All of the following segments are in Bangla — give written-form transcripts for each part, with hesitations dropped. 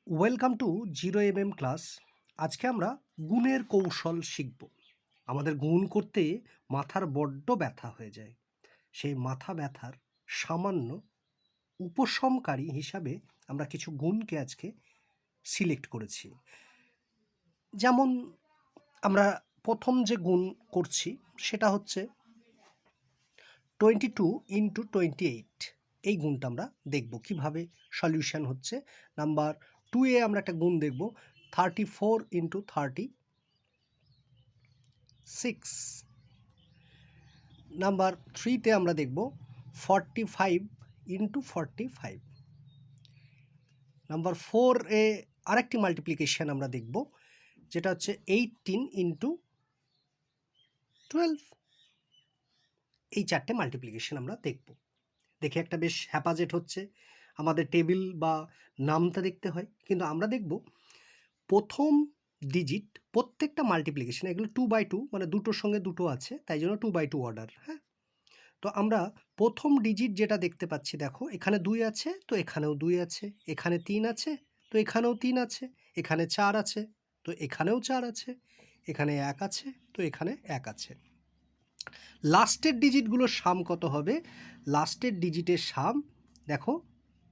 Welcome to 0 class. আজকে আমরা গুণের কৌশল শিখব। আমাদের গুণ করতে মাথার বড্ড ব্যথা হয়ে যায়। সেই মাথা ব্যথার সামান্য উপশমকারী হিসাবে আমরা কিছু গুণকে আজকে সিলেক্ট করেছি। যেমন আমরা প্রথম যে গুণ করছি সেটা হচ্ছে 22 ইন্টু 28। এই গুণটা আমরা দেখব কিভাবে সলিউশন হচ্ছে। নাম্বার 2-এ আমরা একটা গুণ দেখব 34 ইন্টু 36। নাম্বার 3-তে আমরা দেখব 45 ইন্টু 45। নাম্বার 4-এ আরেকটি মাল্টিপ্লিকেশন আমরা দেখব, যেটা হচ্ছে 18 ইন্টু 12। এই চারটে মাল্টিপ্লিকেশন আমরা দেখব। দেখে একটা বেশ হ্যাপাজেট হচ্ছে, আমাদের টেবিল বা নামটা দেখতে হয়, কিন্তু আমরা দেখব প্রথম ডিজিট প্রত্যেকটা মাল্টিপ্লিকেশন, এগুলো 2/2, মানে দুটোর সঙ্গে দুটো আছে, তাই জন্য 2/2 অর্ডার। হ্যাঁ, তো আমরা প্রথম ডিজিট যেটা দেখতে পাচ্ছি, দেখো এখানে 2 আছে তো এখানেও 2 আছে, এখানে 3 আছে তো এখানেও 3 আছে, এখানে 4 আছে তো এখানেও 4 আছে, এখানে 1 আছে তো এখানে 1 আছে। লাস্টের ডিজিটগুলোর সাম কত হবে? লাস্টের ডিজিটের সাম দেখো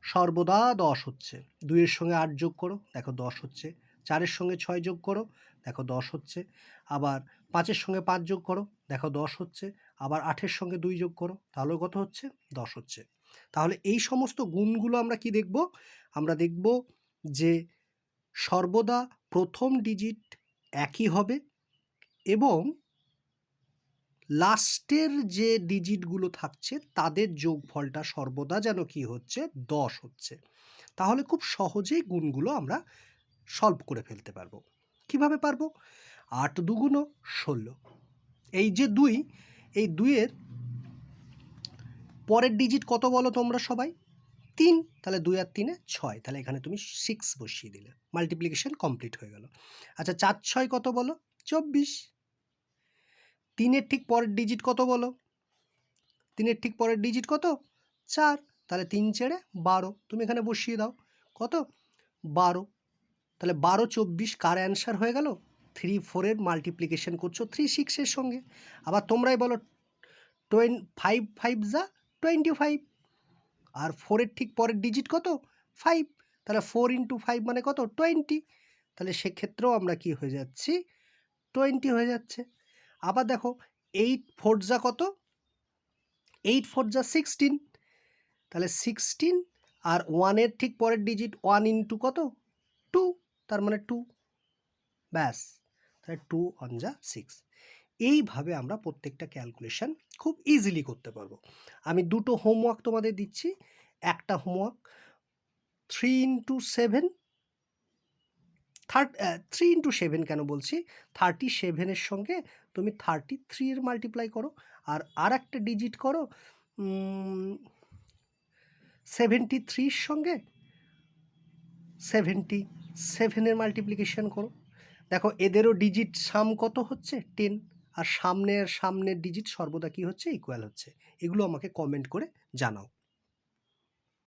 সর্বদা 10 হচ্ছে। 2-এর সঙ্গে 8 যোগ করো, দেখো 10 হচ্ছে। 4-এর সঙ্গে 6 যোগ করো, দেখো 10 হচ্ছে। আবার 5-এর সঙ্গে 5 যোগ করো, দেখো 10 হচ্ছে। আবার 8-এর সঙ্গে 2 যোগ করো, তাহলেও কত হচ্ছে? 10 হচ্ছে। তাহলে এই সমস্ত গুণগুলো আমরা কি দেখব? আমরা দেখব যে সর্বদা প্রথম ডিজিট একই হবে এবং লাস্টের যে ডিজিটগুলো থাকছে তাদের যোগফলটা সর্বদা যেন কি হচ্ছে? 10 হচ্ছে। তাহলে খুব সহজেই গুণগুলো আমরা সলভ করে ফেলতে পারবো। কিভাবে পারবো? 8 দুগুণ 16। এই যে 2, এই 2-এর পরের ডিজিট কত বলো তোমরা সবাই? 3। তাহলে 2 আর 3-এ 6, তাহলে এখানে তুমি 6 বসিয়ে দিলে, মাল্টিপ্লিকেশন কমপ্লিট হয়ে গেল। আচ্ছা 4 6 কত বলো? 24। 3-এর ঠিক পরের ডিজিট কত বলো? 3-এর ঠিক পরের ডিজিট কত? 4। তাহলে 3 ছেড়ে 12, তুমি এখানে বসিয়ে দাও। কত? 12। তাহলে 12 24 কার অ্যান্সার হয়ে গেল? 3 4-এর মাল্টিপ্লিকেশন করছো 3 6-এর সঙ্গে। আবার তোমরাই বলো 5 5 যা 25, আর 4-এর ঠিক পরের ডিজিট কত? 5। তাহলে 4 ইন্টু 5 মানে কত? 20। তাহলে সেক্ষেত্রেও আমরা কি হয়ে যাচ্ছি? 20 হয়ে যাচ্ছে। আবার দেখো 8 4 যা কত? 8 4 যা 16। তাহলে 16 আর 1-এর ঠিক পরের ডিজিট 1 ইন্টু কত? 2, তার মানে 2। ব্যাস, তাহলে 2 1 যা 6। এইভাবে আমরা প্রত্যেকটা ক্যালকুলেশন খুব ইজিলি করতে পারবো। আমি দুটো হোমওয়ার্ক তোমাদের দিচ্ছি। একটা হোমওয়ার্ক 3 ইন্টু 7, 3 ইন্টু 7 কেন বলছি, 37-এর সঙ্গে তুমি 33-এর মাল্টিপ্লাই করো, আর একটা ডিজিট করো 73-র সঙ্গে 77-এর মাল্টিপ্লিকেশন করো। দেখো এদেরও ডিজিট সাম কত হচ্ছে? 10। আর সামনের ডিজিট সর্বদা কি হচ্ছে? ইকুয়াল হচ্ছে। এগুলো আমাকে কমেন্ট করে জানাও।